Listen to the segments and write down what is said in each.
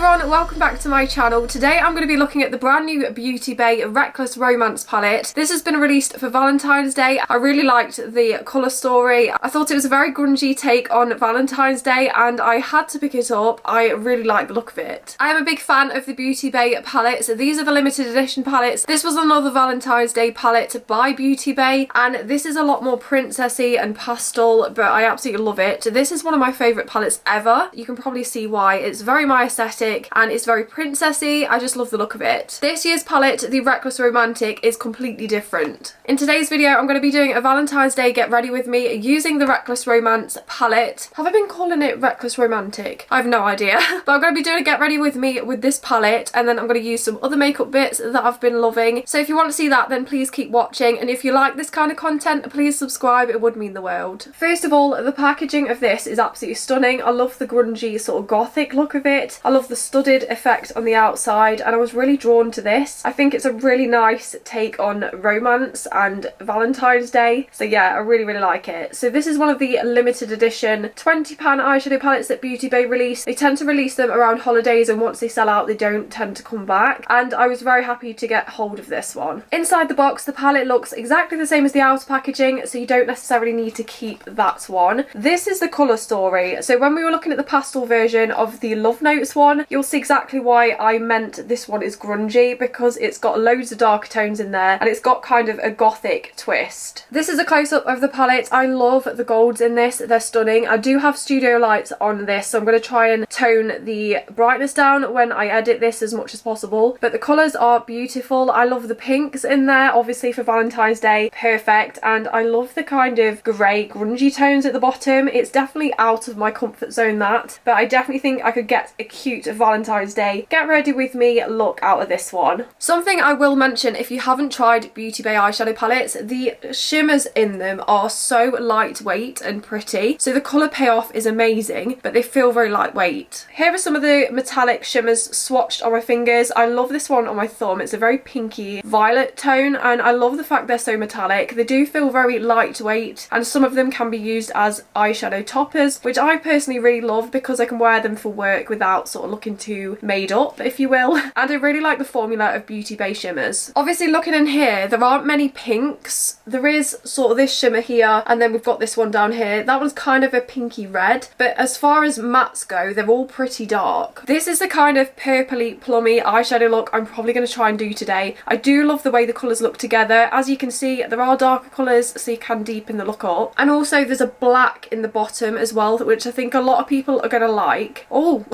everyone, welcome back to my channel. Today I'm going to be looking at the brand new Beauty Bay Reckless Romance palette. This has been released for Valentine's Day. I really liked the colour story. I thought it was a very grungy take on Valentine's Day and I had to pick it up. I really like the look of it. I am a big fan of the Beauty Bay palettes. These are the limited edition palettes. This was another Valentine's Day palette by Beauty Bay and this is a lot more princessy and pastel, but I absolutely love it. This is one of my favourite palettes ever. You can probably see why. It's very my aesthetic and it's very princessy. I just love the look of it. This year's palette, the Reckless Romantic, is completely different. In today's video I'm going to be doing a Valentine's Day get ready with me using the Reckless Romance palette. Have I been calling it Reckless Romantic? I have no idea. But I'm going to be doing a get ready with me with this palette and then I'm going to use some other makeup bits that I've been loving. So if you want to see that then please keep watching, and if you like this kind of content please subscribe, it would mean the world. First of all, the packaging of this is absolutely stunning. I love the grungy sort of gothic look of it. I love the studded effect on the outside and I was really drawn to this. I think it's a really nice take on romance and Valentine's Day. So yeah, I really like it. So this is one of the limited edition £20 eyeshadow palettes that Beauty Bay release. They tend to release them around holidays and once they sell out they don't tend to come back, and I was very happy to get hold of this one. Inside the box the palette looks exactly the same as the outer packaging, so you don't necessarily need to keep that one. This is the colour story. So when we were looking at the pastel version of the Love Notes one, you'll see exactly why I meant this one is grungy, because it's got loads of darker tones in there and it's got kind of a gothic twist. This is a close-up of the palette. I love the golds in this, they're stunning. I do have studio lights on this, so I'm going to try and tone the brightness down when I edit this as much as possible, but the colours are beautiful. I love the pinks in there, obviously for Valentine's Day, perfect, and I love the kind of grey grungy tones at the bottom. It's definitely out of my comfort zone, that, but I definitely think I could get a cute Valentine's Day get ready with me look out of this one. Something I will mention, if you haven't tried Beauty Bay eyeshadow palettes, the shimmers in them are so lightweight and pretty, so the colour payoff is amazing but they feel very lightweight. Here are some of the metallic shimmers swatched on my fingers. I love this one on my thumb. It's a very pinky violet tone and I love the fact they're so metallic. They do feel very lightweight and some of them can be used as eyeshadow toppers, which I personally really love because I can wear them for work without sort of looking too made up, if you will. And I really like the formula of Beauty Bay shimmers. Obviously looking in here there aren't many pinks. There is sort of this shimmer here and then we've got this one down here. That one's kind of a pinky red, but as far as mattes go they're all pretty dark. This is the kind of purpley plummy eyeshadow look I'm probably going to try and do today. I do love the way the colours look together. As you can see there are darker colours so you can deepen the look up, and also there's a black in the bottom as well, which I think a lot of people are going to like. Oh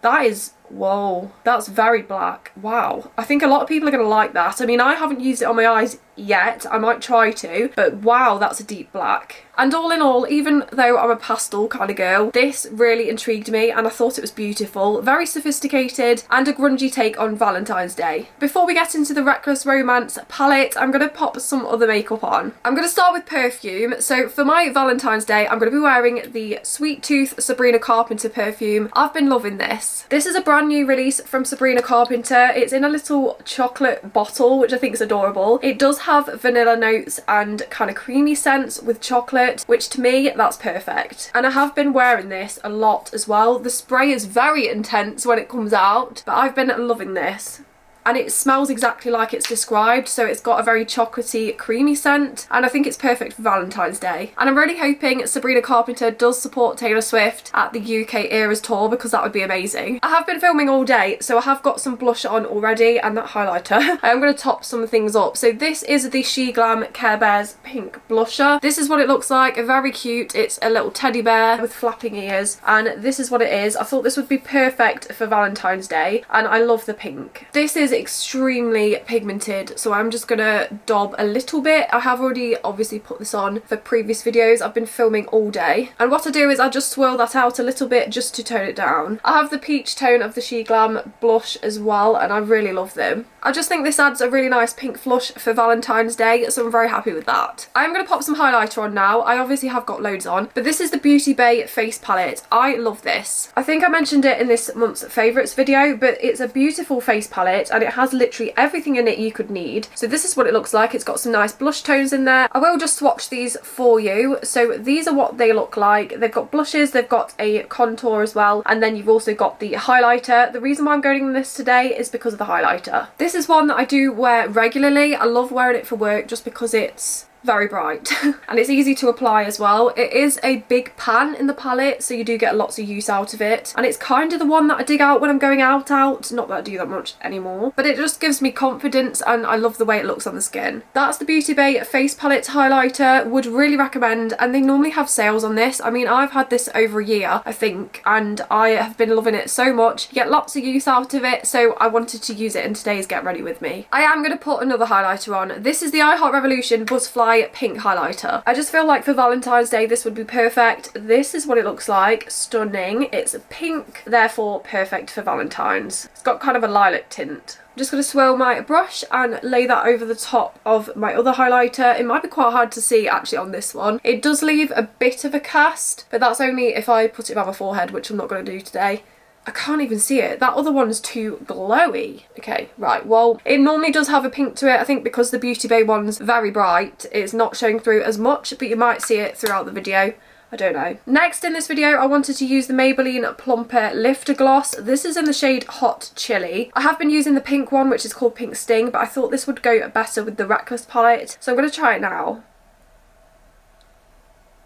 that is, whoa, that's very black. Wow, I think a lot of people are going to like that. I mean, I haven't used it on my eyes yet, I might try to, but wow, that's a deep black. And all in all, even though I'm a pastel kind of girl, this really intrigued me and I thought it was beautiful, very sophisticated and a grungy take on Valentine's Day. Before we get into the Reckless Romance palette, I'm going to pop some other makeup on. I'm going to start with perfume. So for my Valentine's Day I'm going to be wearing the Sweet Tooth Sabrina Carpenter perfume. I've been loving this. This is a brand new release from Sabrina Carpenter. It's in a little chocolate bottle which I think is adorable. It does have vanilla notes and kind of creamy scents with chocolate, which to me that's perfect, and I have been wearing this a lot as well. The spray is very intense when it comes out, but I've been loving this. And it smells exactly like it's described, so it's got a very chocolatey, creamy scent, and I think it's perfect for Valentine's Day. And I'm really hoping Sabrina Carpenter does support Taylor Swift at the UK Eras tour, because that would be amazing. I have been filming all day, so I have got some blush on already and that highlighter. I am going to top some things up. So this is the She Glam Care Bears pink blusher. This is what it looks like, very cute. It's a little teddy bear with flapping ears, and this is what it is. I thought this would be perfect for Valentine's Day, and I love the pink. This is extremely pigmented, so I'm just gonna daub a little bit. I have already obviously put this on for previous videos. I've been filming all day, and what I do is I just swirl that out a little bit just to tone it down. I have the peach tone of the She Glam blush as well, and I really love them. I just think this adds a really nice pink flush for Valentine's Day, so I'm very happy with that. I'm going to pop some highlighter on now. I obviously have got loads on, but this is the Beauty Bay face palette. I love this. I think I mentioned it in this month's favourites video, but it's a beautiful face palette and and it has literally everything in it you could need. So this is what it looks like. It's got some nice blush tones in there. I will just swatch these for you. So these are what they look like. They've got blushes, they've got a contour as well, and then you've also got the highlighter. The reason why I'm going this today is because of the highlighter. This is one that I do wear regularly. I love wearing it for work just because it's very bright and it's easy to apply as well. It is a big pan in the palette, so you do get lots of use out of it, and it's kind of the one that I dig out when I'm going out. Not that I do that much anymore, but it just gives me confidence and I love the way it looks on the skin. That's the Beauty Bay Face Palette highlighter. Would really recommend, and they normally have sales on this. I mean, I've had this over a year I think, and I have been loving it so much. You get lots of use out of it, so I wanted to use it in today's Get Ready With Me. I am going to put another highlighter on. This is the I Heart Revolution Butterfly Pink highlighter. I just feel like for Valentine's Day this would be perfect. This is what it looks like. Stunning. It's pink, therefore perfect for Valentine's. It's got kind of a lilac tint. I'm just going to swirl my brush and lay that over the top of my other highlighter. It might be quite hard to see actually on this one. It does leave a bit of a cast, but that's only if I put it on my forehead, which I'm not going to do today. I can't even see it. That other one's too glowy. Okay, right, well, it normally does have a pink to it. I think because the Beauty Bay one's very bright, it's not showing through as much, but you might see it throughout the video. I don't know. Next in this video, I wanted to use the Maybelline Plumper Lifter Gloss. This is in the shade Hot Chili. I have been using the pink one, which is called Pink Sting, but I thought this would go better with the Reckless palette, so I'm going to try it now.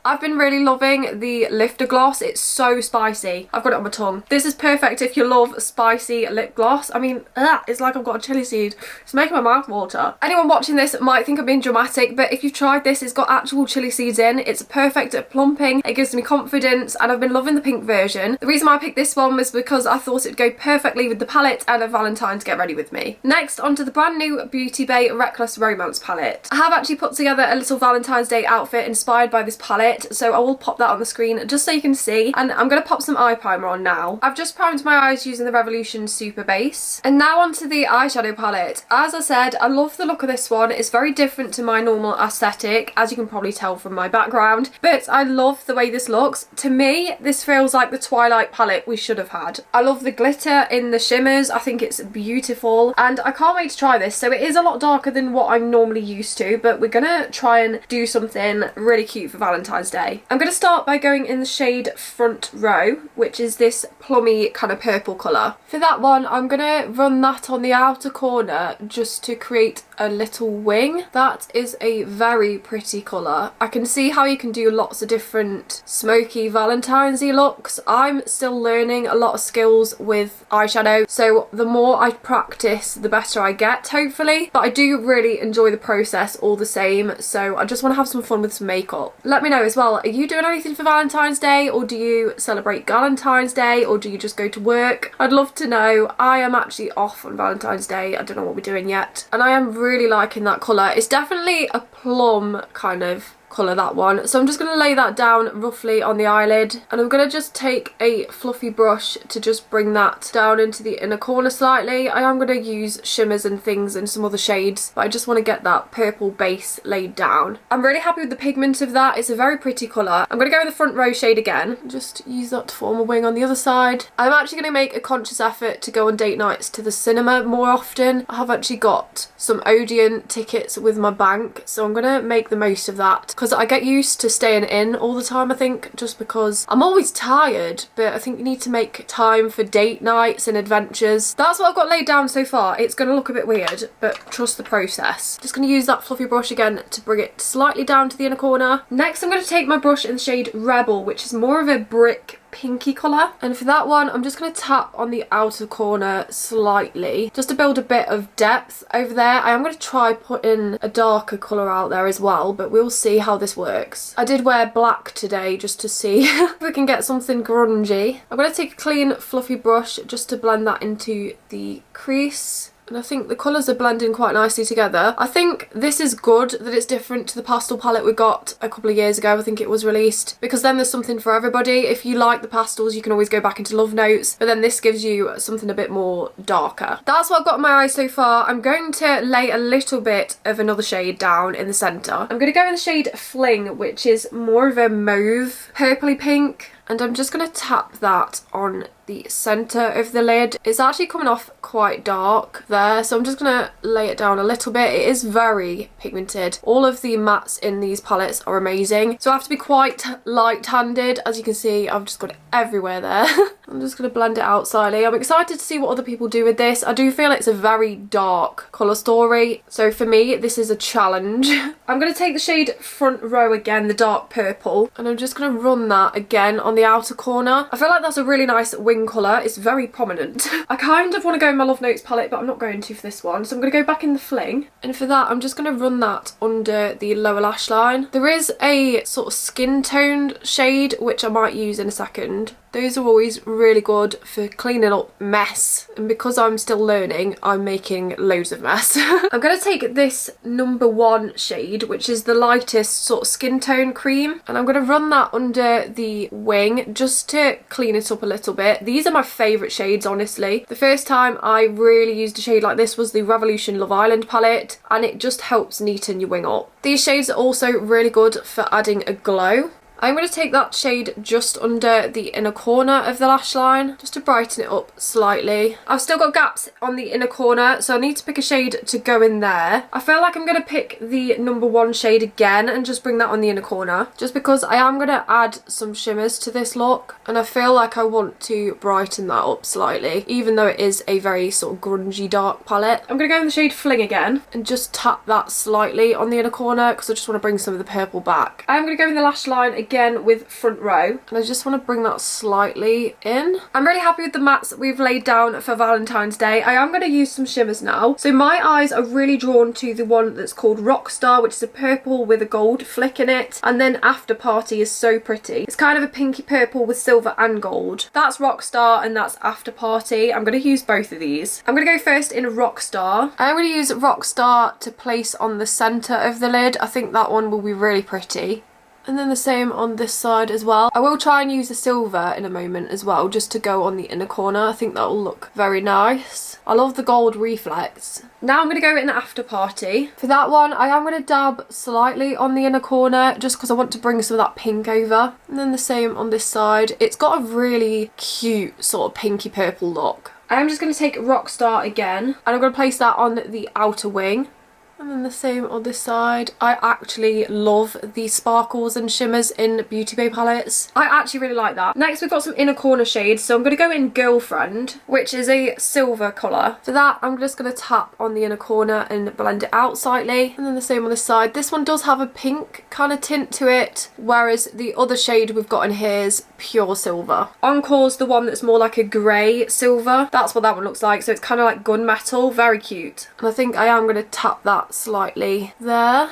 I've been really loving the Lifter Gloss. It's so spicy. I've got it on my tongue. This is perfect if you love spicy lip gloss. I mean, it's like I've got a chili seed. It's making my mouth water. Anyone watching this might think I'm being dramatic, but if you've tried this, it's got actual chili seeds in. It's perfect at plumping. It gives me confidence, and I've been loving the pink version. The reason why I picked this one was because I thought it'd go perfectly with the palette and a Valentine's Get Ready With Me. Next, onto the brand new Beauty Bay Reckless Romance palette. I have actually put together a little Valentine's Day outfit inspired by this palette, so I will pop that on the screen just so you can see, and I'm going to pop some eye primer on now. I've just primed my eyes using the Revolution Super Base. And now onto the eyeshadow palette. As I said, I love the look of this one. It's very different to my normal aesthetic, as you can probably tell from my background, but I love the way this looks. To me, this feels like the Twilight palette we should have had. I love the glitter in the shimmers. I think it's beautiful, and I can't wait to try this. So it is a lot darker than what I'm normally used to, but we're gonna try and do something really cute for Valentine's Day. I'm going to start by going in the shade Front Row, which is this plummy kind of purple colour. For that one, I'm going to run that on the outer corner just to create a little wing. That is a very pretty colour. I can see how you can do lots of different smoky Valentine's-y looks. I'm still learning a lot of skills with eyeshadow, so the more I practice, the better I get, hopefully. But I do really enjoy the process all the same, so I just want to have some fun with some makeup. Let me know as well, are you doing anything for Valentine's Day, or do you celebrate Galentine's Day, or do you just go to work? I'd love to know. I am actually off on Valentine's Day. I don't know what we're doing yet, and I am really liking that colour. It's definitely a plum kind of colour, that one. So I'm just going to lay that down roughly on the eyelid, and I'm going to just take a fluffy brush to just bring that down into the inner corner slightly. I am going to use shimmers and things and some other shades, but I just want to get that purple base laid down. I'm really happy with the pigment of that. It's a very pretty colour. I'm going to go in the Front Row shade again, just use that to form a wing on the other side. I'm actually going to make a conscious effort to go on date nights to the cinema more often. I have actually got some Odeon tickets with my bank, so I'm going to make the most of that, because I get used to staying in all the time, I think, just because I'm always tired, but I think you need to make time for date nights and adventures. That's what I've got laid down so far. It's going to look a bit weird, but trust the process. Just going to use that fluffy brush again to bring it slightly down to the inner corner. Next, I'm going to take my brush in the shade Rebel, which is more of a brick pinky colour, and for that one I'm just going to tap on the outer corner slightly just to build a bit of depth over there. I am going to try putting a darker colour out there as well, but we'll see how this works. I did wear black today just to see if we can get something grungy. I'm going to take a clean fluffy brush just to blend that into the crease. And I think the colours are blending quite nicely together. I think this is good that it's different to the pastel palette we got a couple of years ago. I think it was released, because then there's something for everybody. If you like the pastels, you can always go back into Love Notes, but then this gives you something a bit more darker. That's what I've got in my eyes so far. I'm going to lay a little bit of another shade down in the centre. I'm going to go in the shade Fling, which is more of a mauve purpley pink. and I'm just going to tap that on the centre of the lid. It's actually coming off quite dark there, so I'm just going to lay it down a little bit. It is very pigmented. All of the mattes in these palettes are amazing, so I have to be quite light-handed. As you can see, I've just got it everywhere there. I'm just going to blend it out slightly. I'm excited to see what other people do with this. I do feel it's a very dark colour story, so for me this is a challenge. I'm going to take the shade Front Row again, the dark purple, and I'm just going to run that again on the outer corner. I feel like that's a really nice wing colour. It's very prominent. I kind of want to go in my Love Notes palette, but I'm not going to for this one, so I'm going to go back in the Fling, and for that I'm just going to run that under the lower lash line. There is a sort of skin toned shade which I might use in a second. Those are always really good for cleaning up mess, and because I'm still learning, I'm making loads of mess. I'm going to take this number 1 shade, which is the lightest sort of skin tone cream, and I'm going to run that under the wing just to clean it up a little bit. These are my favourite shades, honestly. The first time I really used a shade like this was the Revolution Love Island palette, and it just helps neaten your wing up. These shades are also really good for adding a glow. I'm going to take that shade just under the inner corner of the lash line, just to brighten it up slightly. I've still got gaps on the inner corner, so I need to pick a shade to go in there. I feel like I'm going to pick the number 1 shade again and just bring that on the inner corner, just because I am going to add some shimmers to this look, and I feel like I want to brighten that up slightly, even though it is a very sort of grungy dark palette. I'm going to go in the shade Fling again and just tap that slightly on the inner corner, because I just want to bring some of the purple back. I'm going to go in the lash line again with Front Row, and I just want to bring that slightly in. I'm really happy with the mattes that we've laid down for Valentine's Day. I am going to use some shimmers now. So my eyes are really drawn to the one that's called Rockstar, which is a purple with a gold flick in it, and then After Party is so pretty. It's kind of a pinky purple with silver and gold. That's Rockstar and that's After Party. I'm going to use both of these. I'm going to go first in Rockstar. I'm going to use Rockstar to place on the centre of the lid. I think that one will be really pretty. And then the same on this side as well. I will try and use the silver in a moment as well, just to go on the inner corner. I think that will look very nice. I love the gold reflex. Now I'm going to go in After Party. For that one, I am going to dab slightly on the inner corner, just because I want to bring some of that pink over. And then the same on this side. It's got a really cute sort of pinky purple look. I'm just going to take Rockstar again, and I'm going to place that on the outer wing. And then the same on this side. I actually love the sparkles and shimmers in Beauty Bay palettes. I actually really like that. Next we've got some inner corner shades, so I'm going to go in Girlfriend, which is a silver colour. For that I'm just going to tap on the inner corner and blend it out slightly. And then the same on this side. This one does have a pink kind of tint to it, whereas the other shade we've got in here is pure silver. Encore's the one that's more like a grey silver. That's what that one looks like, so it's kind of like gunmetal. Very cute. And I think I am going to tap that slightly there.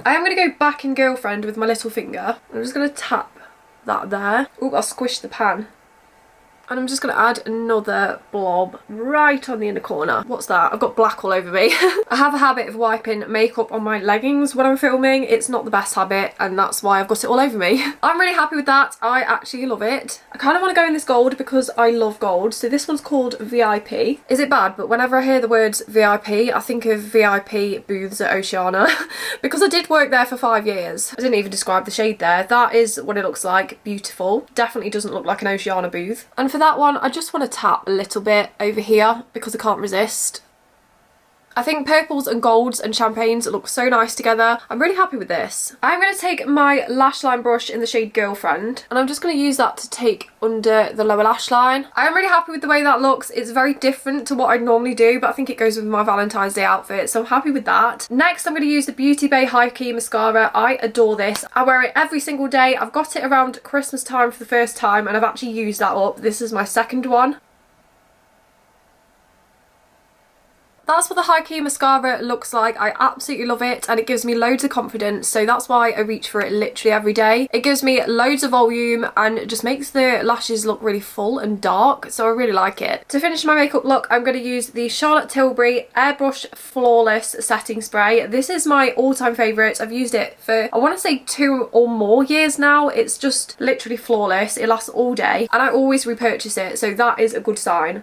I am going to go back in Girlfriend with my little finger. I'm just going to tap that there. Oh, I squished the pan. And I'm just going to add another blob right on the inner corner. What's that? I've got black all over me. I have a habit of wiping makeup on my leggings when I'm filming. It's not the best habit, and that's why I've got it all over me. I'm really happy with that. I actually love it. I kind of want to go in this gold because I love gold. So this one's called VIP. Is it bad? But whenever I hear the words VIP, I think of VIP booths at Oceana because I did work there for 5 years. I didn't even describe the shade there. That is what it looks like. Beautiful. Definitely doesn't look like an Oceana booth. And for that one, I just want to tap a little bit over here because I can't resist. I think purples and golds and champagnes look so nice together. I'm really happy with this. I'm going to take my lash line brush in the shade Girlfriend, and I'm just going to use that to take under the lower lash line. I am really happy with the way that looks. It's very different to what I'd normally do, but I think it goes with my Valentine's Day outfit, so I'm happy with that. Next, I'm going to use the Beauty Bay High Key Mascara. I adore this. I wear it every single day. I've got it around Christmas time for the first time, and I've actually used that up. This is my second one. That's what the High Key Mascara looks like. I absolutely love it, and it gives me loads of confidence, so that's why I reach for it literally every day. It gives me loads of volume and it just makes the lashes look really full and dark, so I really like it. To finish my makeup look, I'm going to use the Charlotte Tilbury Airbrush Flawless Setting Spray. This is my all-time favourite. I've used it for, I want to say 2 or more years now. It's just literally flawless. It lasts all day, and I always repurchase it, so that is a good sign.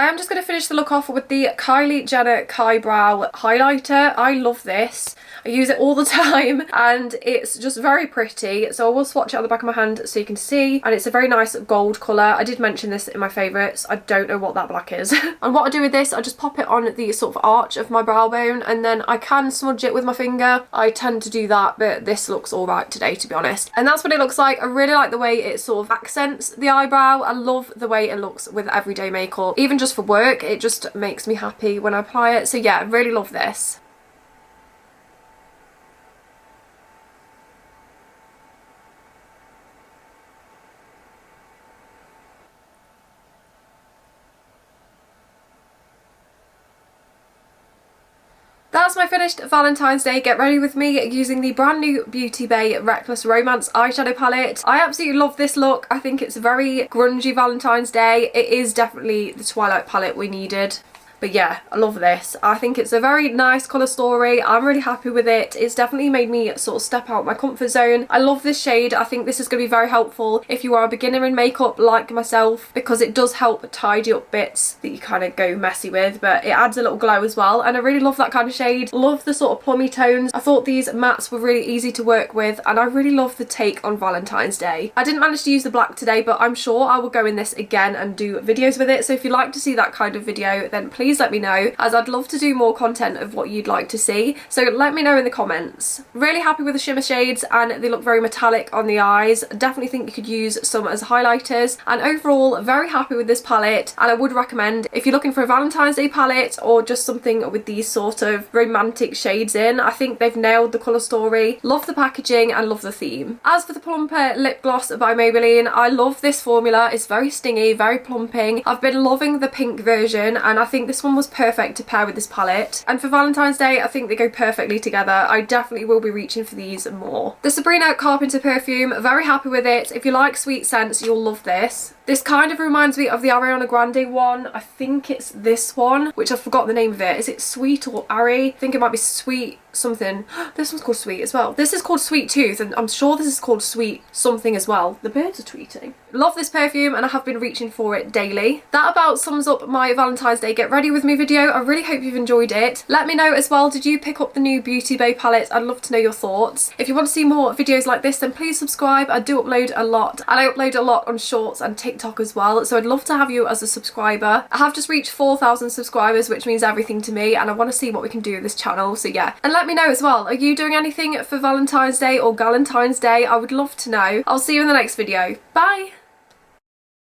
I am just going to finish the look off with the Kylie Jenner Brow highlighter. I love this. I use it all the time and it's just very pretty. So I will swatch it on the back of my hand so you can see. And it's a very nice gold colour. I did mention this in my favourites. I don't know what that black is. And what I do with this, I just pop it on the sort of arch of my brow bone and then I can smudge it with my finger. I tend to do that, but this looks alright today, to be honest. And that's what it looks like. I really like the way it sort of accents the eyebrow. I love the way it looks with everyday makeup. Even just for work, it just makes me happy when I apply it. So yeah, I really love this. That's my finished Valentine's Day Get Ready With Me using the brand new Beauty Bay Reckless Romance eyeshadow palette. I absolutely love this look. I think it's very grungy Valentine's Day. It is definitely the Twilight palette we needed. But yeah, I love this. I think it's a very nice colour story. I'm really happy with it. It's definitely made me sort of step out my comfort zone. I love this shade. I think this is going to be very helpful if you are a beginner in makeup like myself, because it does help tidy up bits that you kind of go messy with, but it adds a little glow as well. And I really love that kind of shade. Love the sort of plummy tones. I thought these mattes were really easy to work with and I really love the take on Valentine's Day. I didn't manage to use the black today, but I'm sure I will go in this again and do videos with it. So if you'd like to see that kind of video, then please let me know, as I'd love to do more content of what you'd like to see. So let me know in the comments. Really happy with the shimmer shades and they look very metallic on the eyes. Definitely think you could use some as highlighters, and overall very happy with this palette. And I would recommend, if you're looking for a Valentine's Day palette or just something with these sort of romantic shades in, I think they've nailed the colour story. Love the packaging and love the theme. As for the plumper lip gloss by Maybelline, I love this formula. It's very stingy, very plumping. I've been loving the pink version and I think this one was perfect to pair with this palette. And for Valentine's Day, I think they go perfectly together. I definitely will be reaching for these more. The Sabrina Carpenter perfume, very happy with it. If you like sweet scents, you'll love this. This kind of reminds me of the Ariana Grande one. I think it's this one, which I forgot the name of it. Is it Sweet or Ari? I think it might be Sweet something. This one's called Sweet as well. This is called Sweet Tooth and I'm sure this is called Sweet something as well. The birds are tweeting. Love this perfume and I have been reaching for it daily. That about sums up my Valentine's Day Get Ready With Me video. I really hope you've enjoyed it. Let me know as well, did you pick up the new Beauty Bay palette? I'd love to know your thoughts. If you want to see more videos like this, then please subscribe. I do upload a lot and I upload a lot on Shorts and TikTok as well, so I'd love to have you as a subscriber. I have just reached 4,000 subscribers, which means everything to me, and I want to see what we can do with this channel. So yeah, and let me know as well, are you doing anything for Valentine's Day or Galentine's Day? I would love to know. I'll see you in the next video. Bye!